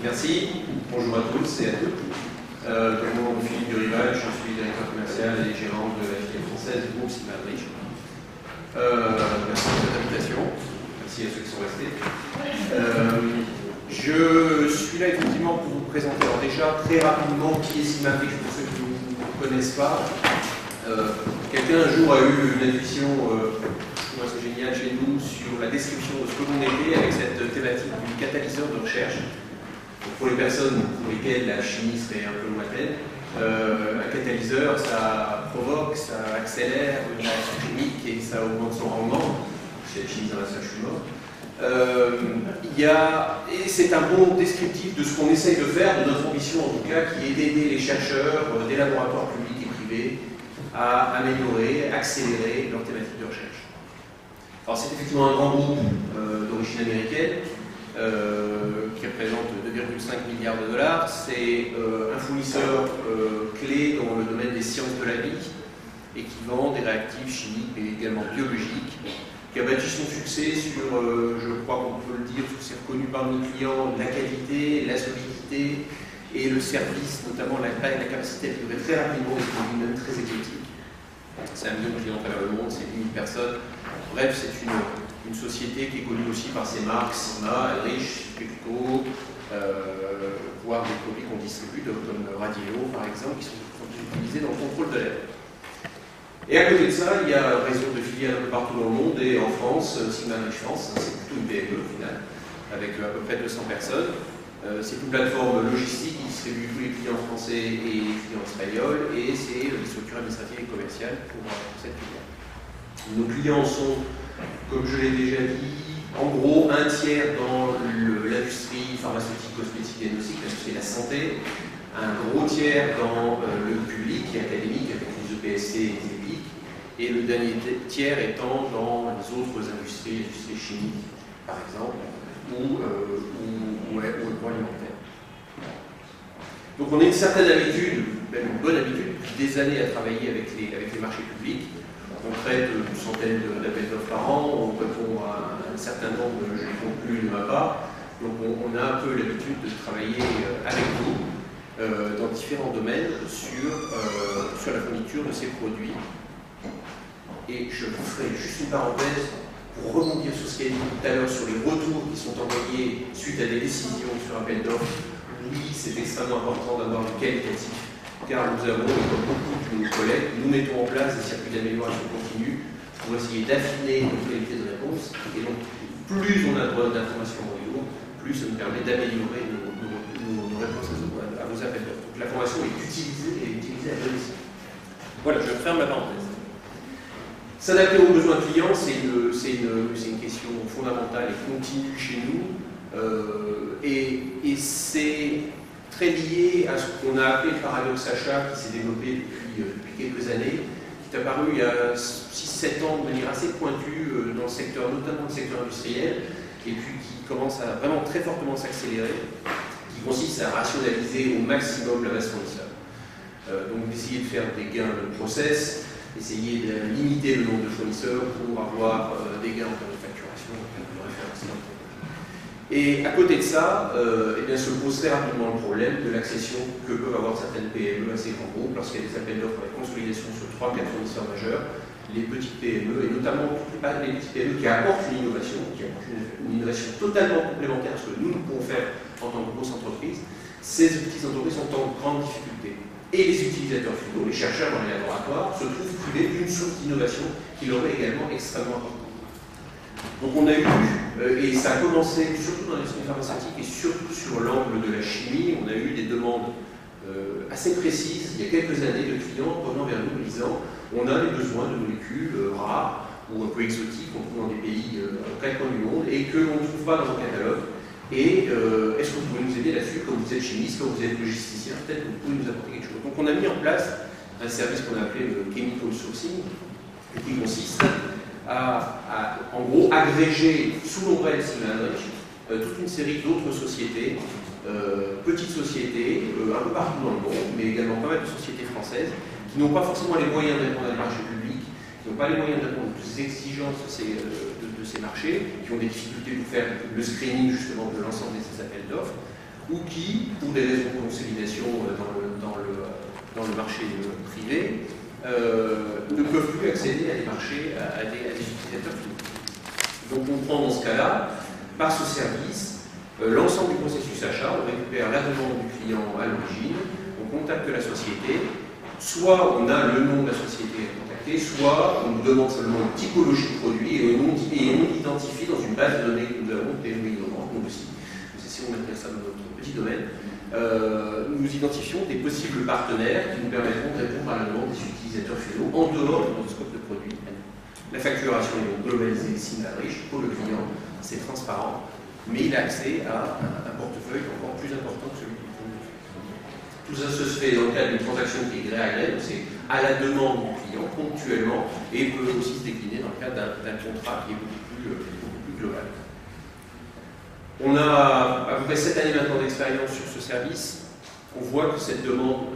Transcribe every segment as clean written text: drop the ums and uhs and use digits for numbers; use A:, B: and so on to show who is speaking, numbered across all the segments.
A: Merci, bonjour à tous et à toutes. Mon nom est Philippe Durival, je suis directeur commercial et gérant de la filiale française du groupe Sigma-Aldrich. Merci pour cette invitation, merci à ceux qui sont restés. Je suis là effectivement pour vous présenter alors déjà très rapidement qui est Sigma-Aldrich pour ceux qui ne nous connaissent pas. Quelqu'un un jour a eu une intuition assez géniale chez nous sur la description de ce que l'on était avec cette thématique du catalyseur de recherche. Pour les personnes pour lesquelles la chimie serait un peu lointaine, un catalyseur, ça provoque, ça accélère une réaction chimique et ça augmente son rendement. Si la chimie dans la salle, je suis mort. Et c'est un bon descriptif de ce qu'on essaye de faire, de notre ambition en tout cas, qui est d'aider les chercheurs des laboratoires publics et privés à améliorer, accélérer leur thématique de recherche. Alors c'est effectivement un grand groupe d'origine américaine, qui représente 2,5 milliards de dollars. C'est un fournisseur clé dans le domaine des sciences de la vie et qui vend des réactifs chimiques mais également biologiques, qui a bâti son succès sur, je crois qu'on peut le dire, c'est reconnu par nos clients, la qualité, la solidité et le service, notamment la capacité à livrer très rapidement des produits même très exotiques. C'est 1 million de clients à travers le monde, c'est 10 000 personnes. Bref, c'est une société qui est connue aussi par ses marques Sigma, Aldrich, Pepco, voire des produits qu'on distribue comme Radio par exemple, qui sont utilisés dans le contrôle de l'air. Et à côté de ça, il y a un réseau de filiales un peu partout dans le monde et en France, Sigma-Aldrich France, c'est plutôt une PME au final, avec à peu près 200 personnes. C'est une plateforme logistique qui distribue tous les clients français et les clients espagnols et c'est des structures administratives et commerciales pour cette filiale. Nos clients sont, comme je l'ai déjà dit, en gros, un tiers dans l'industrie pharmaceutique, cosmétique, diagnostique, l'industrie de la santé, un gros tiers dans le public et académique avec les EPSC et les EPIC, et le dernier tiers étant dans les autres industries, l'industrie chimique, par exemple, ou agroalimentaire. Donc on a une certaine habitude, même une bonne habitude, depuis des années à travailler avec les marchés publics. On traite une centaine d'appels d'offres par an, on répond à un certain nombre, je ne compte plus de ma part. Donc on a un peu l'habitude de travailler avec vous dans différents domaines sur la fourniture de ces produits. Et je vous ferai juste une parenthèse pour rebondir sur ce qui a été dit tout à l'heure sur les retours qui sont envoyés suite à des décisions sur appel d'offres. Oui, c'est extrêmement important d'avoir du qualitatif, car nous avons, comme beaucoup de nos collègues, nous mettons en place des circuits d'amélioration continue pour essayer d'affiner notre qualité de réponse. Et donc, plus on a d'informations en réseau, plus ça nous permet d'améliorer nos réponses à vos appels d'offres. Donc l'information est utilisée à bon escient. Voilà, je ferme la parenthèse. S'adapter aux besoins clients, c'est une question fondamentale et continue chez nous. Et c'est très lié à ce qu'on a appelé le paradoxe achat qui s'est développé depuis quelques années, qui est apparu il y a 6-7 ans de manière assez pointue dans le secteur, notamment le secteur industriel, et puis qui commence à vraiment très fortement s'accélérer, qui consiste à rationaliser au maximum la base fournisseur. Donc d'essayer de faire des gains de process, essayer de limiter le nombre de fournisseurs pour avoir des gains en termes de facturation, en termes de référencement. Et à côté de ça, eh bien, se pose très rapidement le problème de l'accession que peuvent avoir certaines PME assez grands groupes lorsqu'il y a des appels d'offres avec consolidation sur 3-4 fournisseurs majeurs, les petites PME, et notamment les petites PME qui apportent une innovation totalement complémentaire à ce que nous pouvons faire en tant que grosse entreprise. Ces petites entreprises sont en grande difficulté. Et les utilisateurs finaux, les chercheurs dans les laboratoires, se trouvent privés d'une source d'innovation qui leur est également extrêmement importante. Donc on a eu, et ça a commencé surtout dans l'industrie pharmaceutique et surtout sur l'angle de la chimie, on a eu des demandes assez précises il y a quelques années de clients revenant vers nous disant on a des besoins de molécules rares ou un peu exotiques qu'on trouve dans des pays à 4 coins du monde et qu'on ne trouve pas dans nos catalogues. Et est-ce que vous pouvez nous aider là-dessus, comme vous êtes chimiste, comme vous êtes logisticien, peut-être que vous pouvez nous apporter quelque chose. Donc on a mis en place un service qu'on a appelé le Chemical Sourcing, qui consiste à en gros agréger sous l'ombrelle Sigma-Aldrich toute une série d'autres sociétés, petites sociétés, un peu partout dans le monde, mais également pas mal de sociétés françaises, qui n'ont pas forcément les moyens de répondre à des marchés publics, qui n'ont pas les moyens de répondre aux exigences de ces marchés, qui ont des difficultés pour faire le screening justement de l'ensemble de ces appels d'offres, ou qui, pour des raisons de consolidation dans le marché privé, ne peuvent plus accéder à des marchés, à des utilisateurs finaux. Donc on prend dans ce cas-là, par ce service, l'ensemble du processus achat, on récupère la demande du client à l'origine, on contacte la société, soit on a le nom de la société à contacter, soit on nous demande seulement une typologie de produit et on identifie dans une base de données que nous avons dénommée innovante, nous aussi, si on appelle ça dans notre petit domaine, nous identifions des possibles partenaires qui nous permettront de répondre à la demande des utilisateurs finaux en dehors de notre scope de produit. La facturation est donc globalisée ici à riche pour le client, c'est transparent, mais il a accès à un portefeuille encore plus important que celui du client. Tout ça se fait dans le cadre d'une transaction qui est gré à gré, donc c'est à la demande du client ponctuellement et peut aussi se décliner dans le cadre d'un contrat qui est beaucoup plus global. On a à peu près 7 années maintenant d'expérience sur ce service. On voit que cette demande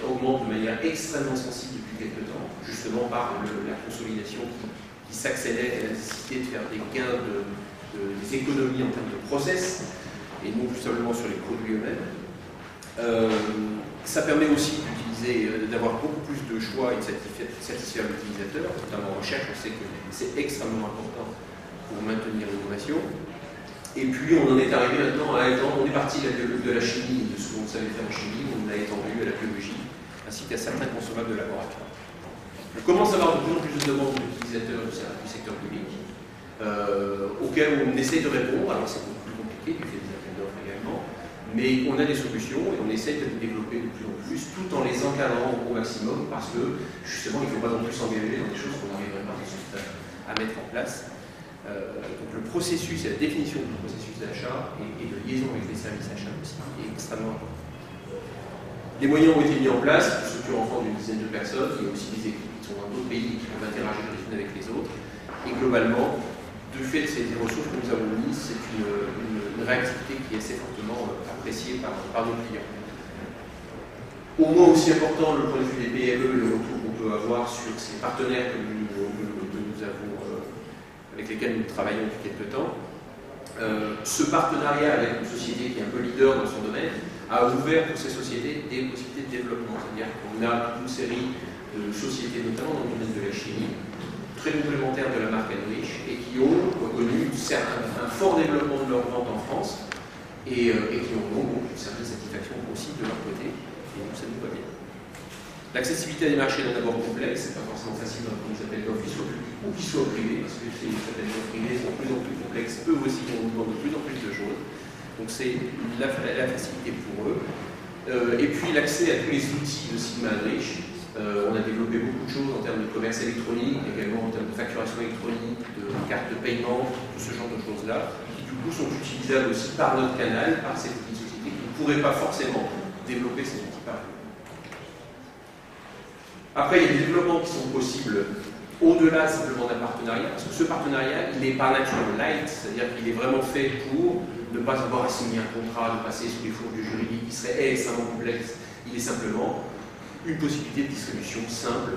A: augmente de manière extrêmement sensible depuis quelques temps, justement par la consolidation qui s'accélère et la nécessité de faire des gains, des économies en termes de process, et non plus seulement sur les produits eux-mêmes. Ça permet aussi d'avoir beaucoup plus de choix et de satisfaire l'utilisateur, notamment en recherche. On sait que c'est extrêmement important pour maintenir l'innovation. Et puis on en est arrivé maintenant à étendre, on est parti de la chimie, de ce qu'on savait faire en chimie, on l'a étendu à la biologie, ainsi qu'à certains consommables de laboratoire. On commence à avoir de plus en plus de demandes d'utilisateurs du secteur public, auxquels on essaie de répondre. Alors c'est beaucoup plus compliqué du fait des appels d'offres également, mais on a des solutions et on essaie de les développer de plus en plus, tout en les encadrant au maximum, parce que justement il ne faut pas non plus s'engager dans des choses qu'on n'arriverait pas à mettre en place. Donc le processus et la définition du processus d'achat et de liaison avec les services achats aussi est extrêmement important. Les moyens ont été mis en place, une structure enfant d'une dizaine de personnes, il y a aussi des équipes qui sont dans d'autres pays qui peuvent interagir les unes avec les autres, et globalement, du fait de ces ressources que nous avons mises, c'est une réactivité qui est assez fortement appréciée par nos clients. Au moins aussi important, le point de vue des PME, le retour qu'on peut avoir sur ces partenaires que nous avons avec lesquels nous travaillons depuis quelques temps. Ce partenariat avec une société qui est un peu leader dans son domaine a ouvert pour ces sociétés des possibilités de développement. C'est-à-dire qu'on a toute une série de sociétés, notamment dans le domaine de la chimie, très complémentaires de la marque Henrich et qui ont connu un fort développement de leur vente en France et qui ont donc une certaine satisfaction aussi de leur côté. Et donc ça nous va bien. L'accessibilité à des marchés d'abord complexes, c'est pas forcément facile dans les appels d'offres, qu'ils soient publics ou qu'ils soient privés, parce que les appels d'offres privés sont de plus en plus complexes, eux aussi on nous demande de plus en plus de choses. Donc c'est la facilité pour eux. Et puis l'accès à tous les outils de Sigma Henrich. On a développé beaucoup de choses en termes de commerce électronique, également en termes de facturation électronique, de cartes de paiement, tout ce genre de choses-là, qui du coup sont utilisables aussi par notre canal, par ces petites sociétés qui ne pourraient pas forcément développer ces outils par eux. Après, il y a des développements qui sont possibles au-delà simplement d'un partenariat, parce que ce partenariat, il n'est par nature light, c'est-à-dire qu'il est vraiment fait pour ne pas avoir à signer un contrat, de passer sous les fours du juridique qui serait extrêmement complexe. Il est simplement une possibilité de distribution simple.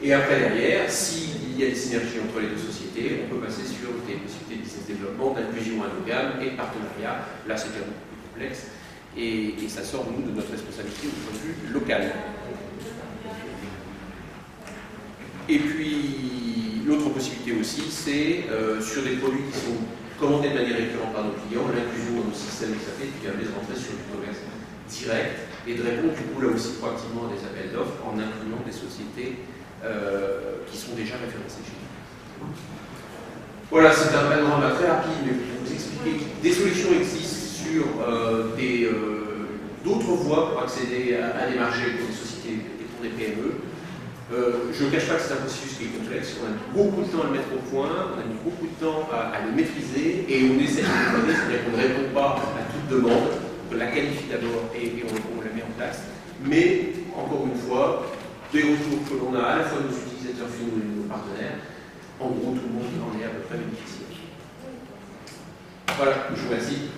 A: Et après, derrière, s'il y a des synergies entre les deux sociétés, on peut passer sur des possibilités de business développement, d'inclusion à nos gammes et de partenariat. Là, c'est déjà beaucoup plus complexe. Et ça sort, nous, de notre responsabilité au point de vue local. Et puis, l'autre possibilité aussi, c'est sur des produits qui sont commandés de manière récurrente par nos clients, l'inclusion dans nos systèmes SAP qui permet de rentrer sur du commerce direct et de répondre du coup là aussi proactivement à des appels d'offres en incluant des sociétés qui sont déjà référencées chez nous. Voilà, c'est un panorama très rapide, mais pour vous expliquer que des solutions existent sur d'autres voies pour accéder à des marchés pour des sociétés et pour des PME. Je ne cache pas que c'est un processus qui est complexe, on a mis beaucoup de temps à le mettre au point, on a mis beaucoup de temps à le maîtriser et on essaie de le maîtriser, c'est-à-dire qu'on ne répond pas à toute demande, on la qualifie d'abord et on la met en place. Mais, encore une fois, des retours que l'on a à la fois de nos utilisateurs finaux et de nos partenaires, en gros tout le monde en est à peu près bénéficiaire. Voilà, je vous remercie.